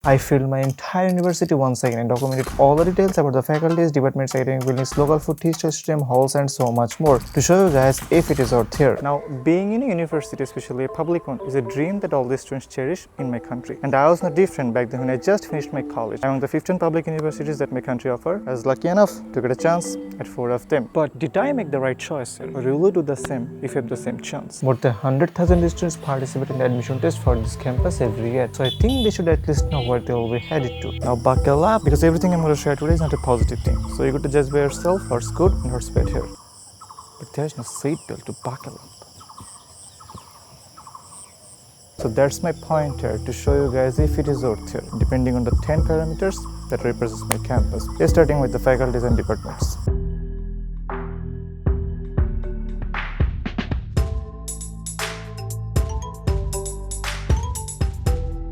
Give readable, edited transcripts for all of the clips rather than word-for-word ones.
I filmed my entire university once again and documented all the details about the faculties, departments, academic buildings, local food, history, stadium, halls and so much more to show you guys if it is out here. Now, being in a university, especially a public one, is a dream that all the students cherish in my country. And I was not different back then when I just finished my college. Among the 15 public universities that my country offers, I was lucky enough to get a chance at 4 of them. But did I make the right choice? Or will you do the same if you have the same chance? More than 100,000 students participate in the admission test for this campus every year. So I think they should at least know where they will be headed to. Now buckle up, because everything I'm going to share today is not a positive thing. So you got to judge by yourself what's good and what's bad here. But there's no seatbelt to buckle up. So that's my point here, to show you guys if it is worth here, depending on the 10 parameters that represents my campus. Starting with the faculties and departments.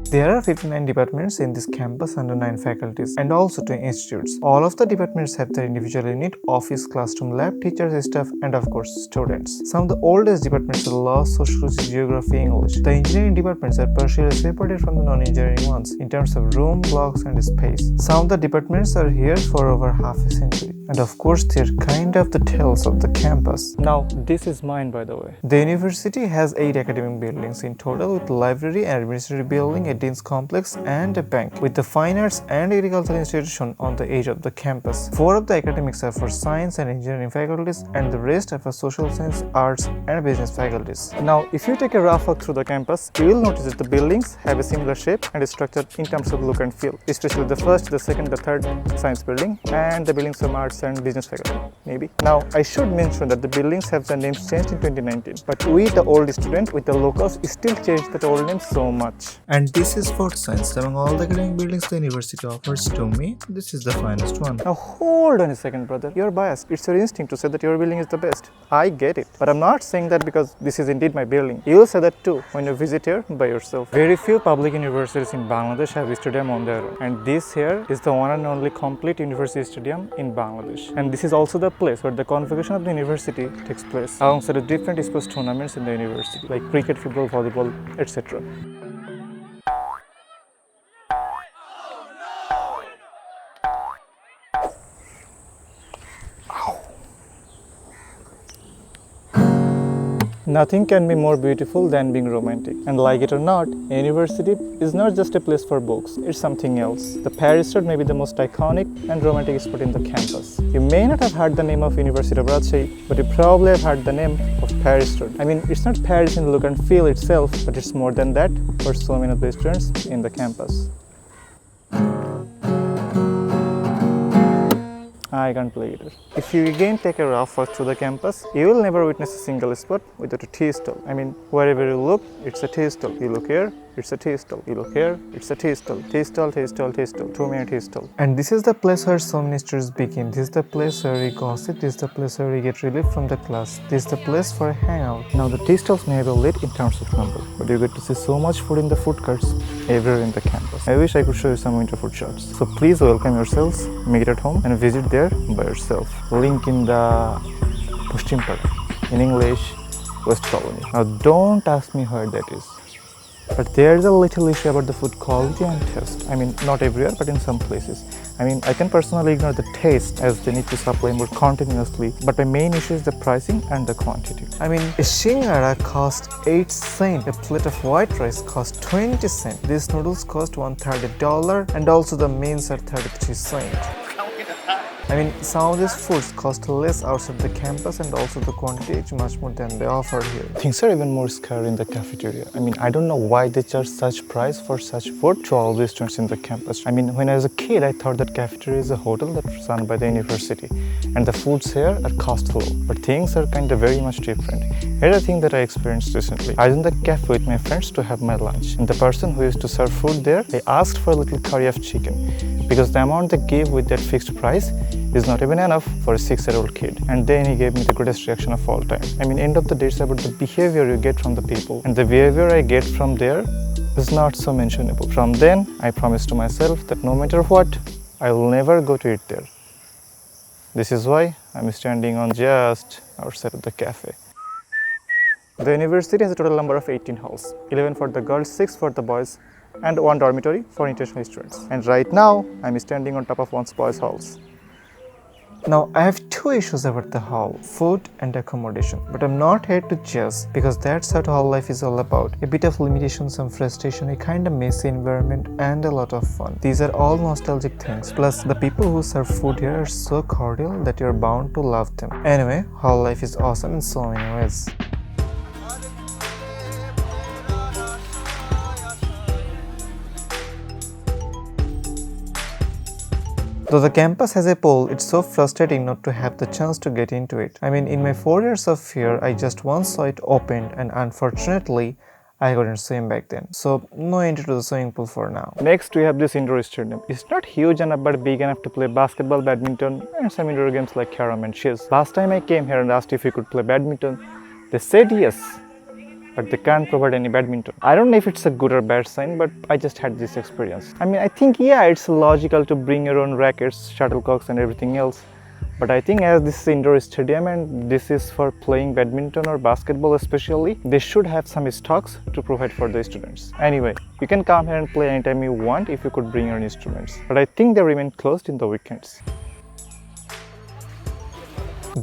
There are 59 departments in this campus under 9 faculties and also 2 institutes. All of the departments have their individual unit, office, classroom, lab, teachers, staff and of course students. Some of the oldest departments are law, sociology, geography, English. The engineering departments are partially separated from the non-engineering ones in terms of room, blocks and space. Some of the departments are here for over half a century. And of course they're kind of the tales of the campus. Now this is mine, by the way. The university has 8 academic buildings in total, with library and administrative building, a Dean's Complex and a bank, with the Fine Arts and Agricultural Institution on the edge of the campus. 4 of the academics are for science and engineering faculties and the rest are for social science, arts and business faculties. Now if you take a rough walk through the campus, you will notice that the buildings have a similar shape and structure in terms of look and feel, especially the first, the second, the third science building and the buildings from arts and business faculty, maybe. Now I should mention that the buildings have their names changed in 2019, but we, the old student, with the locals, still changed that old name so much. And this is sports science. Among all the academic buildings the university offers, to me, this is the finest one. Now hold on a second, brother. You're biased. It's your instinct to say that your building is the best. I get it. But I'm not saying that because this is indeed my building. You'll say that too when you visit here by yourself. Very few public universities in Bangladesh have a stadium on their own. And this here is the one and only complete university stadium in Bangladesh. And this is also the place where the convocation of the university takes place, alongside the different sports tournaments in the university, like cricket, football, volleyball, etc. Nothing can be more beautiful than being romantic. And like it or not, a university is not just a place for books, it's something else. The Paris Road may be the most iconic and romantic spot in the campus. You may not have heard the name of University of Rajshahi, but you probably have heard the name of Paris Road. I mean, it's not Paris in the look and feel itself, but it's more than that for so many of the students in the campus. I can't play guitar. If you again take a rough walk through the campus, you will never witness a single spot without a tea stall. I mean, wherever you look, it's a tea stall. You look here, it's a tea stall. You look here, it's a tea stall. Tea stall, tea stall, tea stall. Too many tea stall. And this is the place where so many students begin. This is the place where we gossip. This is the place where we get relief from the class. This is the place for a hangout. Now the tea stalls may be lit in terms of number, but you get to see so much food in the food carts everywhere in the campus. I wish I could show you some winter food shots. So please welcome yourselves, make it at home and visit there by yourself. Link in the Pushtimpara, in English, West Colony. Now don't ask me where that is. But there's a little issue about the food quality and taste. I mean, not everywhere, but in some places. I mean, I can personally ignore the taste as they need to supply more continuously, but my main issue is the pricing and the quantity. I mean, a shingara cost 8 cents, a plate of white rice cost 20 cents. These noodles cost $130 and also the mains are 33 cents. I mean, some of these foods cost less outside the campus and also the quantity is much more than they offer here. Things are even more scarce in the cafeteria. I mean, I don't know why they charge such price for such food to all the students in the campus. I mean, when I was a kid, I thought that cafeteria is a hotel that's run by the university and the foods here are cost low, but things are kind of very much different. Here's a thing that I experienced recently. I was in the cafe with my friends to have my lunch and the person who used to serve food there, they asked for a little curry of chicken because the amount they gave with that fixed price is not even enough for a 6-year-old kid. And then he gave me the greatest reaction of all time. I mean, end of the day, it's about the behavior you get from the people. And the behavior I get from there is not so mentionable. From then, I promised to myself that no matter what, I will never go to eat there. This is why I'm standing on just outside of the cafe. The university has a total number of 18 halls, 11 for the girls, 6 for the boys, and one dormitory for international students. And right now, I'm standing on top of one boys' halls. Now, I have two issues about the hall, food and accommodation. But I'm not here to judge because that's what hall life is all about. A bit of limitations, some frustration, a kind of messy environment, and a lot of fun. These are all nostalgic things. Plus, the people who serve food here are so cordial that you're bound to love them. Anyway, hall life is awesome in so many ways. Though the campus has a pool, it's so frustrating not to have the chance to get into it. I mean, in my 4 years of here, I just once saw it opened and unfortunately, I couldn't swim back then. So, no entry to the swimming pool for now. Next, we have this indoor stadium. It's not huge enough but big enough to play basketball, badminton and some indoor games like carom and chess. Last time I came here and asked if we could play badminton, they said yes. But they can't provide any badminton. I don't know if it's a good or bad sign, but I just had this experience. I mean, I think, yeah, it's logical to bring your own rackets, shuttlecocks and everything else. But I think as this is indoor stadium and this is for playing badminton or basketball especially, they should have some stocks to provide for the students. Anyway, you can come here and play anytime you want if you could bring your instruments. But I think they remain closed in the weekends.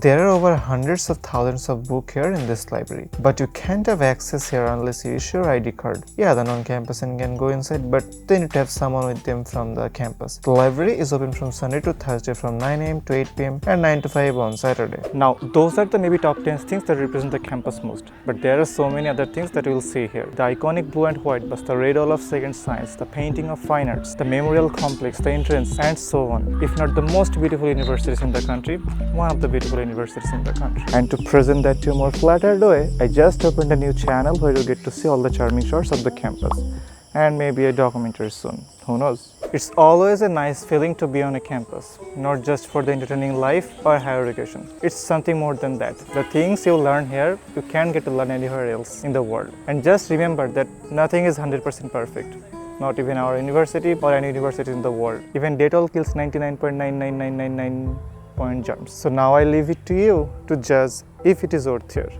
There are over hundreds of thousands of books here in this library, but you can't have access here unless you issue your ID card. Yeah, the non-campus can go inside, but they need to have someone with them from the campus. The library is open from Sunday to Thursday from 9 AM to 8 PM and 9 to 5 on Saturday. Now, those are the maybe top 10 things that represent the campus most, but there are so many other things that you will see here. The iconic blue and white bus, the Red Hall of Second Science, the painting of fine arts, the memorial complex, the entrance, and so on. If not the most beautiful universities in the country, one of the beautiful universities in the country. And to present that to a more flattered way, I just opened a new channel where you get to see all the charming shots of the campus. And maybe a documentary soon, who knows. It's always a nice feeling to be on a campus, not just for the entertaining life or higher education. It's something more than that. The things you learn here, you can't get to learn anywhere else in the world. And just remember that nothing is 100% perfect. Not even our university or any university in the world. Even Dettol kills 99.99999 point germs. So now I leave it to you to judge if it is worth here.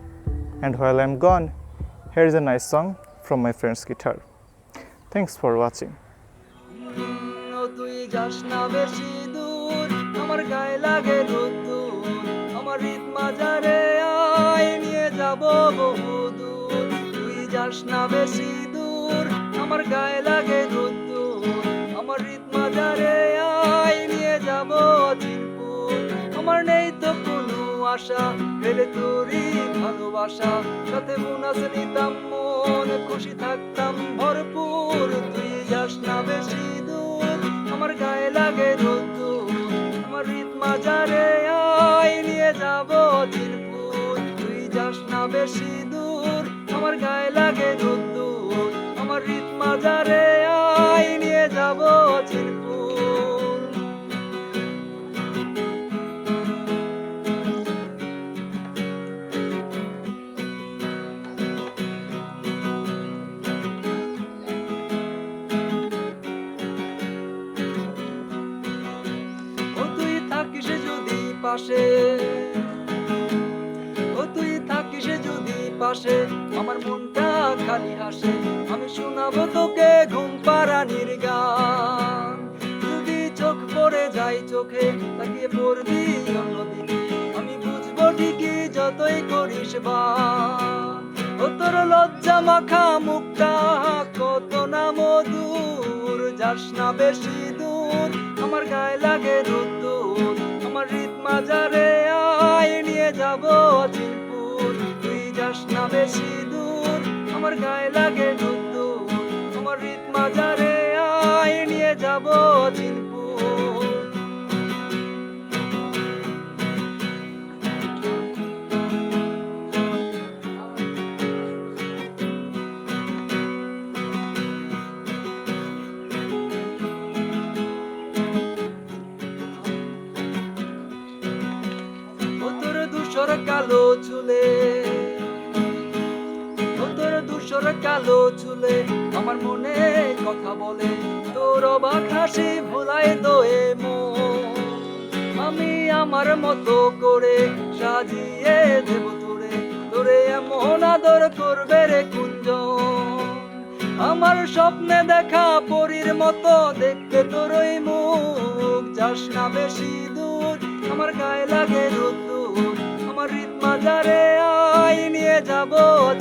And while I'm gone, here is a nice song from my friend's guitar. Thanks for watching. আমার নেই তো কোনো আশা পেলে তোরই ভালোবাসা সাথে bonus নিতাম মন খুশি থাকতাম ভরপুর তুই যাস না বেশি দূর আমার গায়ে লাগে রোদ্দুর আমার হৃদ মাজারে আয় নিয়ে যাব চিরপুর তুই যাস না বেশি দূর আমার গায়ে লাগে রোদ্দুর আমার হৃদ মাজারে আয় নিয়ে যাব চিরপুর পাশে ও তুই থাকিস যদি পাশে আমার মনটা খালি হাসে আমি শোনাবো তোকে ঘুম পাড়ানির গান যদি চোখ পড়ে যায় চোখে তাকিয়ে পড়বি অন্যদিকে আমি বুঝবো ঠিকই যতই করিস বান ও তোর লজ্জা মাখা মুখটা কত না মধুর যাস না বেশি দূর আমার গায়ে লাগে রোদ্দুর আমার হৃদ মাজারে আয় নিয়ে যাব চিরপুর তুই যাস না বেশি দূর আমার গায়ে লাগে রোদ্দুর আমার হৃদ মাজারে আয় নিয়ে যাব চিরপুর কালো চুলে তোর ধূসর কালো চুলে আমার মনে কথা বলে তোর অবাক হাসি ভুলাই দোয়ে মন আমি আমার মতো করে সাজিয়ে দেব তোরে তোরে এমন আদর করবে রে কুঞ্জন আমার স্বপ্নে দেখা পরীর মতো দেখতে তোর ওই মুখ, যাস না বেশি দূর, আমার গায়ে লাগে রোদ্দুর, আমার হৃদ মাজারে আয় নিয়ে যাব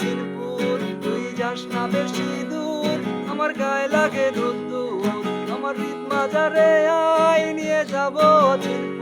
চিনপুর, তুই যাস না বেশি দূর, আমার গায়ে লাগে রোদ্দুর, আমার হৃদ মাজারে আয় নিয়ে যাব চিনপুর।